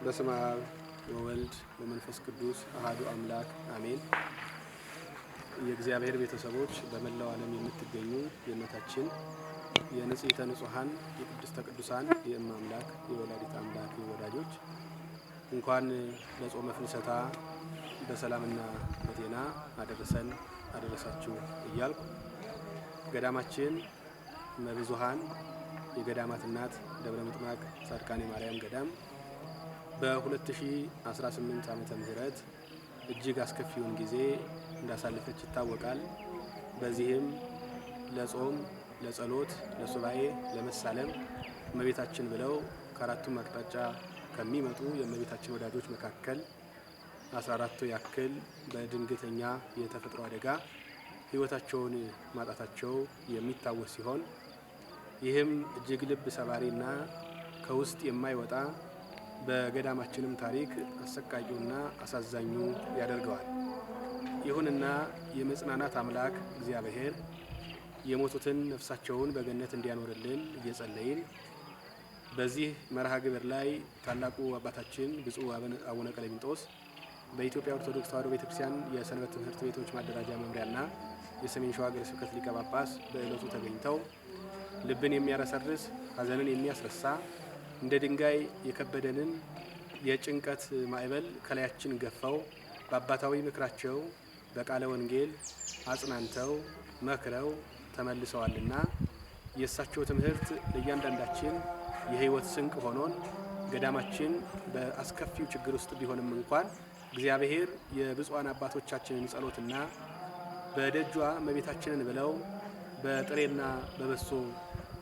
በስመ አብ ወወልድ ወመንፈስ ቅዱስ አሐዱ አምላክ አሜን። የእግዚአብሔር ቤተሰቦች በመላው ዓለም የምትገኙ የእናታችን የንጽሕተ ንጹሐን የቅድስተ ቅዱሳን የእመ አምላክ የወላዲተ አምላክ ወዳጆች እንኳን ለጾመ ፍልሰታ በሰላምና በጤና አደረሰን አደረሳችሁ እያልኩ ገዳማችን መብዙሃን የገዳማት እናት ደብረ ምጥማቅ ጻድቃኔ ማርያም ገዳም በ2018 ዓመተ ምህረት እጅግ አስከፊውን ጊዜ እንዳሳለፈች ይታወቃል። በዚህም ለጾም፣ ለጸሎት፣ ለሱባኤ፣ ለመሳለም እመቤታችን ብለው ከአራቱም አቅጣጫ ከሚመጡ የእመቤታችን ወዳጆች መካከል 14 ያክል በድንገተኛ የተፈጥሮ አደጋ ሕይወታቸውን ማጣታቸው የሚታወስ ሲሆን ይህም እጅግ ልብ ሰባሪና ከውስጥ የማይወጣ በገዳማችንም ታሪክ አሰቃቂውና አሳዛኙ ያደርገዋል። ይሁንና የመጽናናት አምላክ እግዚአብሔር የሞቱትን ነፍሳቸውን በገነት እንዲያኖርልን እየጸለይን በዚህ መርሃ ግብር ላይ ታላቁ አባታችን ብፁዕ አቡነ ቀሌምንጦስ በኢትዮጵያ ኦርቶዶክስ ተዋሕዶ ቤተክርስቲያን የሰንበት ትምህርት ቤቶች ማደራጃ መምሪያና የሰሜን ሸዋ ሀገረ ስብከት ሊቀ ጳጳስ በዕለቱ ተገኝተው ልብን የሚያረሰርስ ሐዘንን የሚያስረሳ እንደ ድንጋይ የከበደንን የጭንቀት ማዕበል ከላያችን ገፈው በአባታዊ ምክራቸው በቃለ ወንጌል አጽናንተው መክረው ተመልሰዋልና የእሳቸው ትምህርት ለእያንዳንዳችን የሕይወት ስንቅ ሆኖን ገዳማችን በአስከፊው ችግር ውስጥ ቢሆንም እንኳን እግዚአብሔር የብፁዓን አባቶቻችንን ጸሎትና በደጇ እመቤታችንን ብለው በጥሬና በበሶ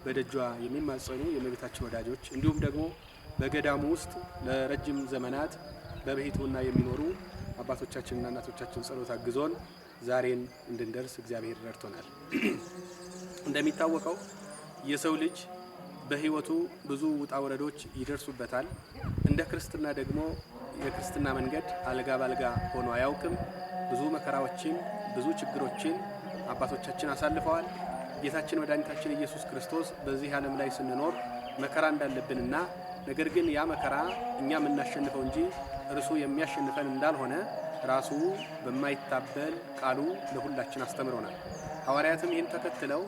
በደጇ የሚማጸኑ የእመቤታችን ወዳጆች እንዲሁም ደግሞ በገዳሙ ውስጥ ለረጅም ዘመናት በብሕትውና የሚኖሩ አባቶቻችንና እናቶቻችን ጸሎት አግዞን ዛሬን እንድንደርስ እግዚአብሔር ረድቶናል። እንደሚታወቀው የሰው ልጅ በሕይወቱ ብዙ ውጣ ወረዶች ይደርሱበታል። እንደ ክርስትና ደግሞ የክርስትና መንገድ አልጋ ባልጋ ሆኖ አያውቅም። ብዙ መከራዎችን፣ ብዙ ችግሮችን አባቶቻችን አሳልፈዋል። ጌታችን መድኃኒታችን ኢየሱስ ክርስቶስ በዚህ ዓለም ላይ ስንኖር መከራ እንዳለብንና ነገር ግን ያ መከራ እኛ የምናሸንፈው እንጂ እርሱ የሚያሸንፈን እንዳልሆነ ራሱ በማይታበል ቃሉ ለሁላችን አስተምሮናል። ሐዋርያትም ይህን ተከትለው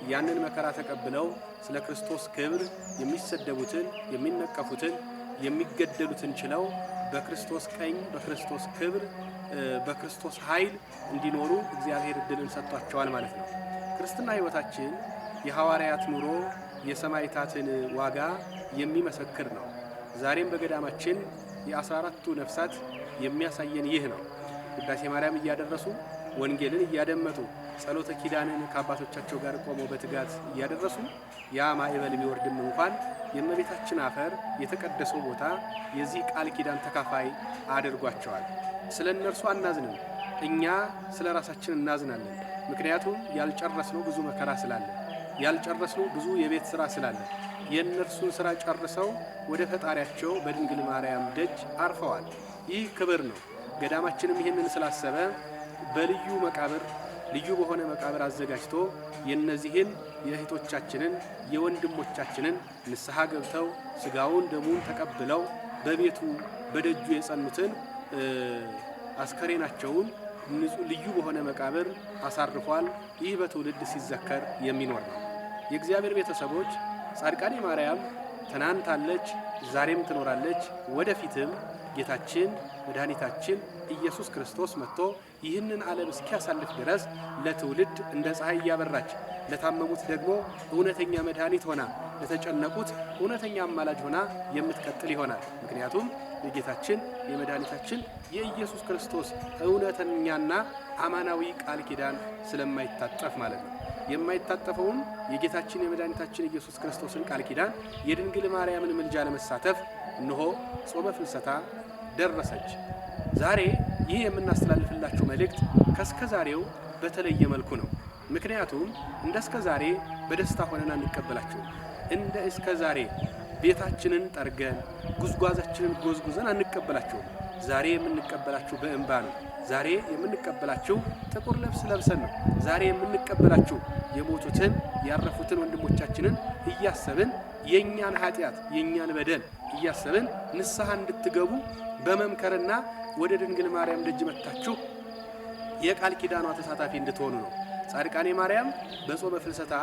ያንን መከራ ተቀብለው ስለ ክርስቶስ ክብር የሚሰደቡትን፣ የሚነቀፉትን፣ የሚገደሉትን ችለው በክርስቶስ ቀኝ፣ በክርስቶስ ክብር፣ በክርስቶስ ኃይል እንዲኖሩ እግዚአብሔር ዕድልን ሰጥቷቸዋል ማለት ነው። ክርስትና ሕይወታችን የሐዋርያት ኑሮ የሰማዕታትን ዋጋ የሚመሰክር ነው። ዛሬም በገዳማችን የ14ቱ ነፍሳት የሚያሳየን ይህ ነው። ቅዳሴ ማርያም እያደረሱ ወንጌልን እያደመጡ ጸሎተ ኪዳንን ከአባቶቻቸው ጋር ቆመው በትጋት እያደረሱ ያ ማዕበል ቢወርድም እንኳን የእመቤታችን አፈር የተቀደሰው ቦታ የዚህ ቃል ኪዳን ተካፋይ አድርጓቸዋል። ስለ እነርሱ አናዝንም፣ እኛ ስለ ራሳችን እናዝናለን። ምክንያቱም ያልጨረስነው ብዙ መከራ ስላለ፣ ያልጨረስነው ብዙ የቤት ሥራ ስላለ የእነርሱን ሥራ ጨርሰው ወደ ፈጣሪያቸው በድንግል ማርያም ደጅ አርፈዋል። ይህ ክብር ነው። ገዳማችንም ይህንን ስላሰበ በልዩ መቃብር ልዩ በሆነ መቃብር አዘጋጅቶ የእነዚህን የእህቶቻችንን የወንድሞቻችንን ንስሐ ገብተው ሥጋውን ደሙን ተቀብለው በቤቱ በደጁ የጸኑትን አስከሬናቸውን ልዩ በሆነ መቃብር አሳርፏል። ይህ በትውልድ ሲዘከር የሚኖር ነው። የእግዚአብሔር ቤተሰቦች ጻድቃኔ ማርያም ትናንት አለች፣ ዛሬም ትኖራለች። ወደፊትም ጌታችን መድኃኒታችን ኢየሱስ ክርስቶስ መጥቶ ይህንን ዓለም እስኪያሳልፍ ድረስ ለትውልድ እንደ ፀሐይ እያበራች፣ ለታመሙት ደግሞ እውነተኛ መድኃኒት ሆና፣ ለተጨነቁት እውነተኛ አማላጅ ሆና የምትቀጥል ይሆናል። ምክንያቱም የጌታችን የመድኃኒታችን የኢየሱስ ክርስቶስ እውነተኛና አማናዊ ቃል ኪዳን ስለማይታጠፍ ማለት ነው። የማይታጠፈውን የጌታችን የመድኃኒታችን ኢየሱስ ክርስቶስን ቃል ኪዳን የድንግል ማርያምን ምልጃ ለመሳተፍ እነሆ ጾመ ፍልሰታ ደረሰች። ዛሬ ይህ የምናስተላልፍላችሁ መልእክት ከእስከ ዛሬው በተለየ መልኩ ነው። ምክንያቱም እንደ እስከ ዛሬ በደስታ ሆነን አንቀበላችሁም። እንደ እስከ ዛሬ ቤታችንን ጠርገን ጉዝጓዛችንን ጎዝጉዘን አንቀበላችሁም። ዛሬ የምንቀበላችሁ በእንባ ነው። ዛሬ የምንቀበላችሁ ጥቁር ልብስ ለብሰን ነው። ዛሬ የምንቀበላችሁ የሞቱትን ያረፉትን ወንድሞቻችንን እያሰብን የኛን ኃጢአት የኛን በደል እያሰብን ንስሐ እንድትገቡ በመምከርና ወደ ድንግል ማርያም ደጅ መጥታችሁ የቃል ኪዳኗ ተሳታፊ እንድትሆኑ ነው። ጻድቃኔ ማርያም በጾመ ፍልሰታ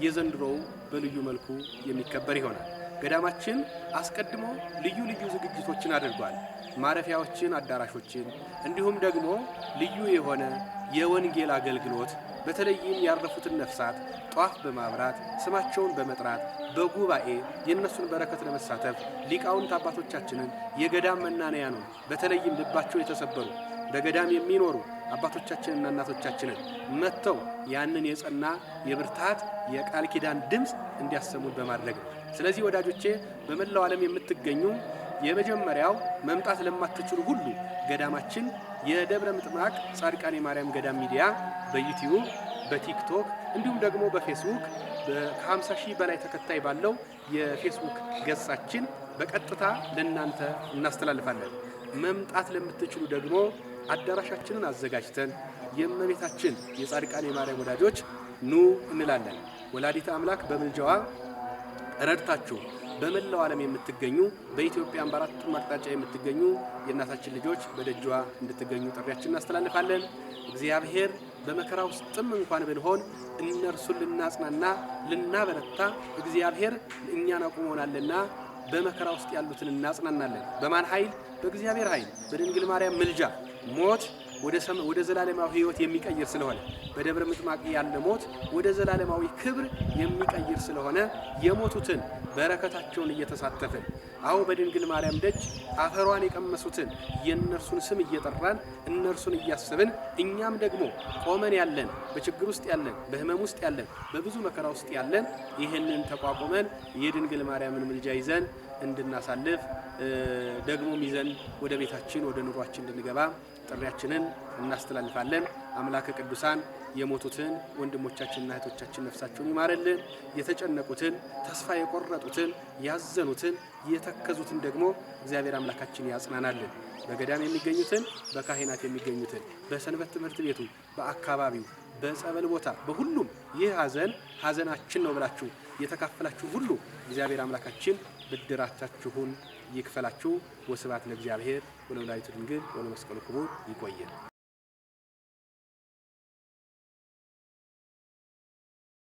የዘንድሮው በልዩ መልኩ የሚከበር ይሆናል። ገዳማችን አስቀድሞ ልዩ ልዩ ዝግጅቶችን አድርጓል። ማረፊያዎችን፣ አዳራሾችን እንዲሁም ደግሞ ልዩ የሆነ የወንጌል አገልግሎት በተለይም ያረፉትን ነፍሳት ጧፍ በማብራት ስማቸውን በመጥራት በጉባኤ የነሱን በረከት ለመሳተፍ ሊቃውንት አባቶቻችንን የገዳም መናንያኑን በተለይም ልባቸው የተሰበሩ በገዳም የሚኖሩ አባቶቻችንና እናቶቻችንን መጥተው ያንን የጸና የብርታት የቃል ኪዳን ድምፅ እንዲያሰሙን በማድረግ ነው። ስለዚህ ወዳጆቼ በመላው ዓለም የምትገኙ የመጀመሪያው መምጣት ለማትችሉ ሁሉ ገዳማችን የደብረ ምጥማቅ ጻድቃኔ ማርያም ገዳም ሚዲያ በዩቲዩብ በቲክቶክ እንዲሁም ደግሞ በፌስቡክ ከ50 ሺህ በላይ ተከታይ ባለው የፌስቡክ ገጻችን በቀጥታ ለእናንተ እናስተላልፋለን። መምጣት ለምትችሉ ደግሞ አዳራሻችንን አዘጋጅተን የእመቤታችን የጻድቃኔ ማርያም ወዳጆች ኑ እንላለን። ወላዲተ አምላክ በምልጃዋ ረድታችሁ በመላው ዓለም የምትገኙ በኢትዮጵያም በአራቱም አቅጣጫ የምትገኙ የእናታችን ልጆች በደጇ እንድትገኙ ጥሪያችንን እናስተላልፋለን። እግዚአብሔር በመከራ ውስጥም እንኳን ብንሆን እነርሱን ልናጽናና ልናበረታ እግዚአብሔር እኛን አቁሞናልና በመከራ ውስጥ ያሉትን እናጽናናለን። በማን ኃይል? በእግዚአብሔር ኃይል፣ በድንግል ማርያም ምልጃ። ሞት ወደ ዘላለማዊ ሕይወት የሚቀይር ስለሆነ በደብረ ምጥማቅ ያለ ሞት ወደ ዘላለማዊ ክብር የሚቀይር ስለሆነ የሞቱትን በረከታቸውን እየተሳተፍን አዎ በድንግል ማርያም ደጅ አፈሯን የቀመሱትን የእነርሱን ስም እየጠራን እነርሱን እያሰብን እኛም ደግሞ ቆመን ያለን በችግር ውስጥ ያለን በሕመም ውስጥ ያለን በብዙ መከራ ውስጥ ያለን ይህንን ተቋቁመን የድንግል ማርያምን ምልጃ ይዘን እንድናሳልፍ ደግሞ ይዘን ወደ ቤታችን ወደ ኑሯችን እንድንገባ ጥሪያችንን እናስተላልፋለን። አምላከ ቅዱሳን የሞቱትን ወንድሞቻችንና እህቶቻችን ነፍሳቸውን ይማርልን። የተጨነቁትን ተስፋ የቆረጡትን ያዘኑትን የተከዙትን ደግሞ እግዚአብሔር አምላካችን ያጽናናልን። በገዳም የሚገኙትን በካህናት የሚገኙትን በሰንበት ትምህርት ቤቱ በአካባቢው በጸበል ቦታ በሁሉም ይህ ሐዘናችን ነው ብላችሁ የተካፈላችሁ ሁሉ እግዚአብሔር አምላካችን ብድራታችሁን ይክፈላችሁ። ወስብሐት ለእግዚአብሔር ወለወላዲቱ ድንግል ወለመስቀሉ ክቡር። ይቆየን።